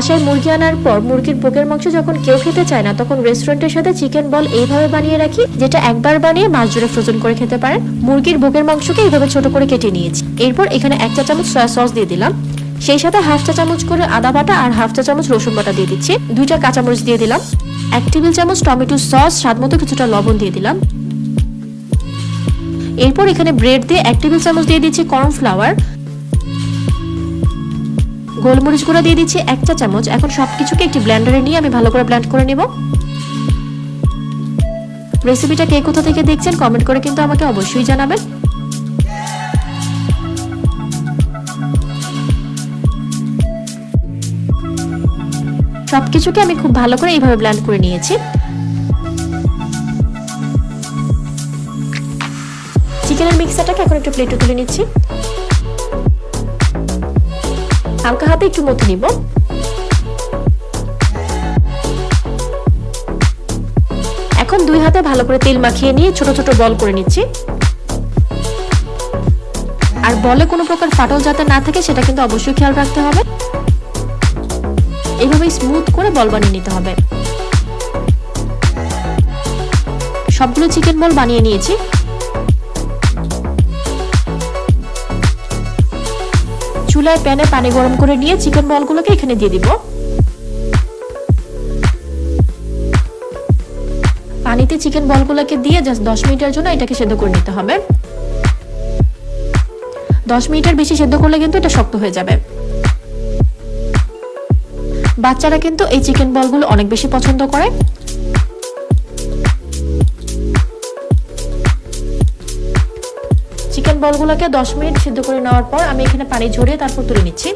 বাসায় মুরগি আনার পর মুরগির বুকের মাংস যখন কেউ খেতে চায় না, তখন রেস্টুরেন্টের সাথে চিকেন বল এইভাবে বানিয়ে রাখি, যেটা একবার বানিয়ে মাস জুড়ে ফ্রোজেন করে খেতে পারেন। মুরগির বুকের মাংসকে এইভাবে ছোট করে কেটে নিয়েছি। এরপর এখানে 1 চা চামচ সয়া সস দিয়ে দিলাম, সেই সাথে 1/2 চা চামচ করে আদা বাটা আর 1/2 চা চামচ রসুন বাটা দিয়ে দিচ্ছি। 2টা কাঁচামরিচ দিয়ে দিলাম, 1 টেবিল চামচ টমেটো সস, স্বাদমতো কিছুটা লবণ দিয়ে দিলাম। এরপর এখানে ব্রেড দিয়ে 1 টেবিল চামচ দিয়ে দিচ্ছি কর্নফ্লাওয়ার, গোলমরিচ গুঁড়া দিয়ে দিচ্ছি 1 চা চামচ। এখন সবকিছুকে একটি ব্লেন্ডারে নিয়ে আমি ভালো করে ব্লেন্ড করে নেব। রেসিপিটা কে কোথা থেকে দেখছেন কমেন্ট করে কিন্তু আমাকে অবশ্যই জানাবেন। সবকিছুকে আমি খুব ভালো করে এইভাবে ব্লেন্ড করে নিয়েছি। চিকেনের মিক্সচারটাকে এখন একটু প্লেটে তুলে নিচ্ছি। হালকা হাতে একটু মথে নিব। এখন 2 হাতে ভালো করে তেল মাখিয়ে নিয়ে ছোট ছোট বল করে নিচ্ছি। আর বলে কোনো প্রকার ফাটল যাতে না থাকে সেটা কিন্তু অবশ্যই খেয়াল রাখতে হবে। এইভাবে স্মুথ করে বল বানিয়ে নিতে হবে। সবগুলো চিকেন বল বানিয়ে নিয়েছি। চুলায় প্যানে পানি গরম করে নিয়ে চিকেন বলগুলোকে এখানে দিয়ে দিব। পানিতে চিকেন বলগুলোকে দিয়ে জাস্ট 10 মিনিটের জন্য এটাকে সেদ্ধ করে নিতে হবে। 10 মিনিটের বেশি সেদ্ধ করলে কিন্তু এটা শক্ত হয়ে যাবে। বাচ্চারা কিন্তু এই চিকেন বলগুলো অনেক বেশি পছন্দ করে। চিকেন বলগুলোকে 10 মিনিট সিদ্ধ করে নেওয়ার পর আমি এখানে পানি ঝরিয়ে তারপর তুলে নিচ্ছি।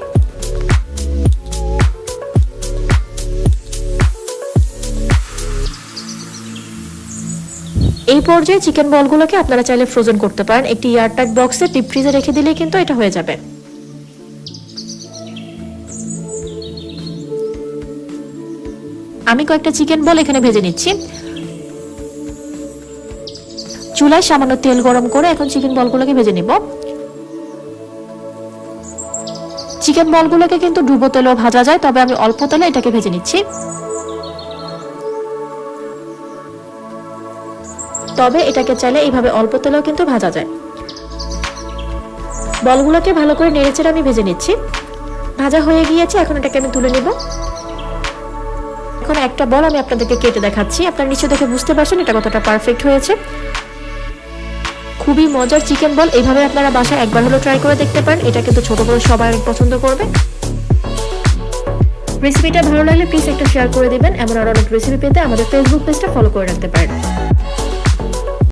এই পর্যায়ে চিকেন বলগুলোকে আপনারা চাইলে ফ্রোজেন করতে পারেন। একটি এয়ারটাইট বক্সে ডিপ ফ্রিজে রেখে দিলে কিন্তু এটা হয়ে যাবে। আমি কয়েকটা চিকেন বল এখানে ভেজে নিচ্ছি। চুলায় সামান্য তেল গরম করে এখন চিকেন বলগুলোকে ভেজে নিব। চিকেন বলগুলোকে কিন্তু ডুবো তেলেও ভাজা যায়, তবে আমি অল্প তেলে এটাকে ভেজে নিচ্ছি। তবে এটাকে চাইলে এইভাবে অল্প তেলেও কিন্তু ভাজা যায়। বলগুলোকে ভালো করে নেড়েচেড়ে আমি ভেজে নিচ্ছি। ভাজা হয়ে গিয়েছে, এখন এটাকে আমি তুলে নিব। এখন একটা বল আমি আপনাদেরকে কেটে দেখাচ্ছি। আপনারা নিশ্চয়ই দেখে বুঝতে পারছেন এটা কতটা পারফেক্ট হয়েছে। খুবই মজার চিকেন বল, এইভাবে আপনারা বাসায় একবার হলো ট্রাই করে দেখতে পারেন। এটা কিন্তু ছোট বড় সবাই অনেক পছন্দ করবে। রেসিপিটা ভালো লাগলে প্লিজ একটা শেয়ার করে দিবেন। এমন আরো অনেক রেসিপি পেতে আমাদের ফেসবুক পেজটা ফলো করে রাখতে পারেন।